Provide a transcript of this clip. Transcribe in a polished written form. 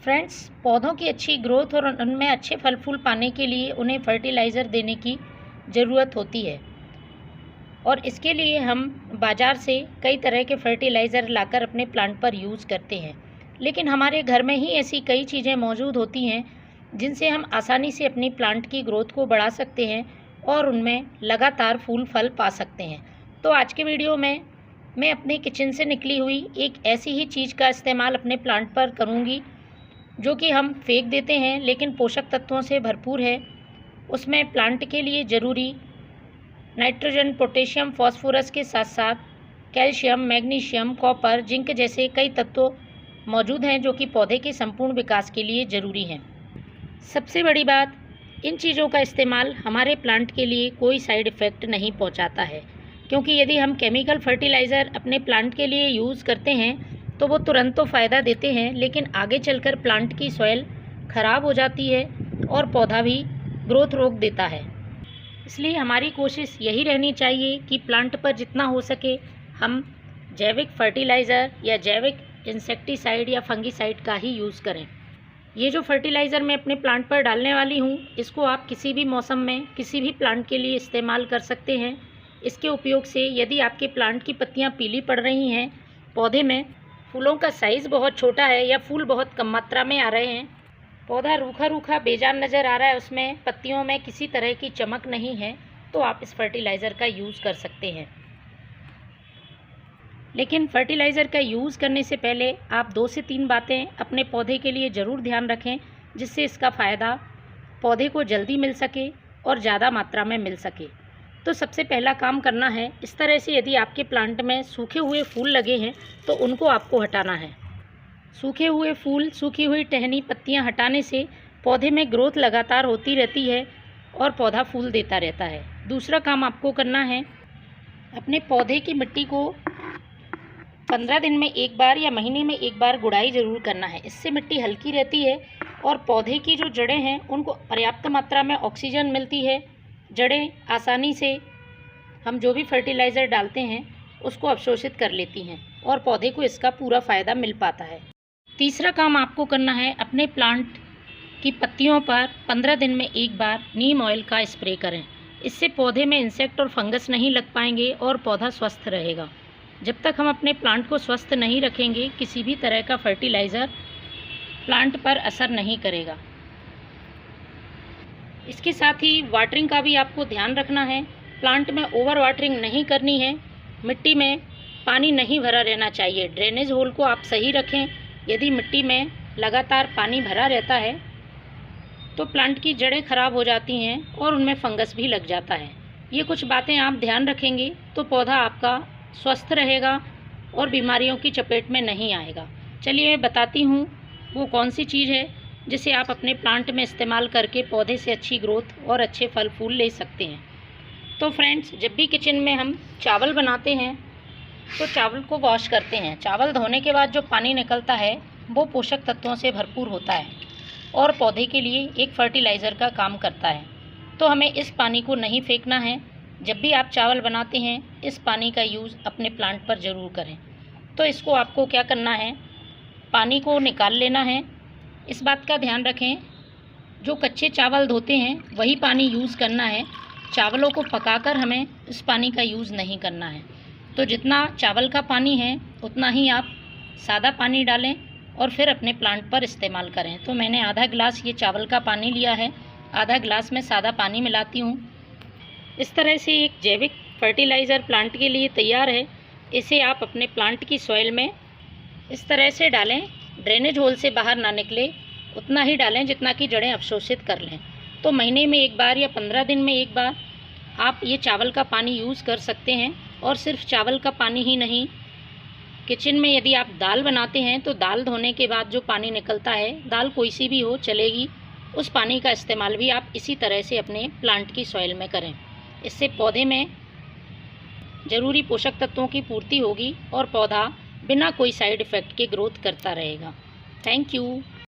Friends, पौधों की अच्छी ग्रोथ और उनमें अच्छे फल फूल पाने के लिए उन्हें फर्टिलाइज़र देने की ज़रूरत होती है और इसके लिए हम बाज़ार से कई तरह के फर्टिलाइज़र लाकर अपने प्लांट पर यूज़ करते हैं। लेकिन हमारे घर में ही ऐसी कई चीज़ें मौजूद होती हैं जिनसे हम आसानी से अपनी प्लांट की ग्रोथ को बढ़ा सकते हैं और उनमें लगातार फूल फल पा सकते हैं। तो आज के वीडियो में मैं अपने किचन से निकली हुई एक ऐसी ही चीज़ का इस्तेमाल अपने प्लांट पर करूँगी जो कि हम फेंक देते हैं लेकिन पोषक तत्वों से भरपूर है। उसमें प्लांट के लिए ज़रूरी नाइट्रोजन, पोटेशियम, फॉस्फोरस के साथ साथ कैल्शियम, मैग्नीशियम, कॉपर, जिंक जैसे कई तत्व मौजूद हैं जो कि पौधे के संपूर्ण विकास के लिए ज़रूरी हैं। सबसे बड़ी बात, इन चीज़ों का इस्तेमाल हमारे प्लांट के लिए कोई साइड इफ़ेक्ट नहीं पहुंचाता है, क्योंकि यदि हम केमिकल फर्टिलाइज़र अपने प्लांट के लिए यूज़ करते हैं तो वो तुरंत तो फ़ायदा देते हैं लेकिन आगे चलकर प्लांट की सॉइल ख़राब हो जाती है और पौधा भी ग्रोथ रोक देता है। इसलिए हमारी कोशिश यही रहनी चाहिए कि प्लांट पर जितना हो सके हम जैविक फर्टिलाइज़र या जैविक इंसेक्टिसाइड या फंगिसाइड का ही यूज़ करें। ये जो फर्टिलाइज़र मैं अपने प्लांट पर डालने वाली हूँ, इसको आप किसी भी मौसम में किसी भी प्लांट के लिए इस्तेमाल कर सकते हैं। इसके उपयोग से यदि आपके प्लांट की पत्तियाँ पीली पड़ रही हैं, पौधे में फूलों का साइज़ बहुत छोटा है या फूल बहुत कम मात्रा में आ रहे हैं, पौधा रूखा रूखा बेजान नज़र आ रहा है, उसमें पत्तियों में किसी तरह की चमक नहीं है, तो आप इस फर्टिलाइज़र का यूज़ कर सकते हैं। लेकिन फर्टिलाइज़र का यूज़ करने से पहले आप 2 से 3 बातें अपने पौधे के लिए ज़रूर ध्यान रखें, जिससे इसका फ़ायदा पौधे को जल्दी मिल सके और ज़्यादा मात्रा में मिल सके। तो सबसे पहला काम करना है, इस तरह से यदि आपके प्लांट में सूखे हुए फूल लगे हैं तो उनको आपको हटाना है। सूखे हुए फूल, सूखी हुई टहनी, पत्तियां हटाने से पौधे में ग्रोथ लगातार होती रहती है और पौधा फूल देता रहता है। दूसरा काम आपको करना है, अपने पौधे की मिट्टी को 15 दिन में एक बार या महीने में एक बार गुड़ाई ज़रूर करना है। इससे मिट्टी हल्की रहती है और पौधे की जो जड़ें हैं उनको पर्याप्त मात्रा में ऑक्सीजन मिलती है। जड़ें आसानी से हम जो भी फर्टिलाइज़र डालते हैं उसको अवशोषित कर लेती हैं और पौधे को इसका पूरा फ़ायदा मिल पाता है। तीसरा काम आपको करना है, अपने प्लांट की पत्तियों पर 15 दिन में एक बार नीम ऑयल का स्प्रे करें। इससे पौधे में इंसेक्ट और फंगस नहीं लग पाएंगे और पौधा स्वस्थ रहेगा। जब तक हम अपने प्लांट को स्वस्थ नहीं रखेंगे, किसी भी तरह का फर्टिलाइज़र प्लांट पर असर नहीं करेगा। इसके साथ ही वाटरिंग का भी आपको ध्यान रखना है। प्लांट में ओवर वाटरिंग नहीं करनी है। मिट्टी में पानी नहीं भरा रहना चाहिए। ड्रेनेज होल को आप सही रखें। यदि मिट्टी में लगातार पानी भरा रहता है तो प्लांट की जड़ें खराब हो जाती हैं और उनमें फंगस भी लग जाता है। ये कुछ बातें आप ध्यान रखेंगे तो पौधा आपका स्वस्थ रहेगा और बीमारियों की चपेट में नहीं आएगा। चलिए मैं बताती हूँ वो कौन सी चीज़ है जिसे आप अपने प्लांट में इस्तेमाल करके पौधे से अच्छी ग्रोथ और अच्छे फल फूल ले सकते हैं। तो फ्रेंड्स, जब भी किचन में हम चावल बनाते हैं तो चावल को वॉश करते हैं। चावल धोने के बाद जो पानी निकलता है वो पोषक तत्वों से भरपूर होता है और पौधे के लिए एक फर्टिलाइज़र का काम करता है। तो हमें इस पानी को नहीं फेंकना है। जब भी आप चावल बनाते हैं, इस पानी का यूज़ अपने प्लांट पर ज़रूर करें। तो इसको आपको क्या करना है, पानी को निकाल लेना है। इस बात का ध्यान रखें, जो कच्चे चावल धोते हैं वही पानी यूज़ करना है। चावलों को पकाकर हमें इस पानी का यूज़ नहीं करना है। तो जितना चावल का पानी है उतना ही आप सादा पानी डालें और फिर अपने प्लांट पर इस्तेमाल करें। तो मैंने आधा गिलास ये चावल का पानी लिया है, आधा गिलास में सादा पानी मिलाती हूँ। इस तरह से एक जैविक फर्टिलाइज़र प्लांट के लिए तैयार है। इसे आप अपने प्लांट की सॉइल में इस तरह से डालें, ड्रेनेज होल से बाहर ना निकले उतना ही डालें जितना कि जड़ें अवशोषित कर लें। तो महीने में एक बार या 15 दिन में एक बार आप ये चावल का पानी यूज़ कर सकते हैं। और सिर्फ चावल का पानी ही नहीं, किचन में यदि आप दाल बनाते हैं तो दाल धोने के बाद जो पानी निकलता है, दाल कोई सी भी हो चलेगी, उस पानी का इस्तेमाल भी आप इसी तरह से अपने प्लांट की सॉइल में करें। इससे पौधे में ज़रूरी पोषक तत्वों की पूर्ति होगी और पौधा बिना कोई साइड इफ़ेक्ट के ग्रोथ करता रहेगा। Thank you.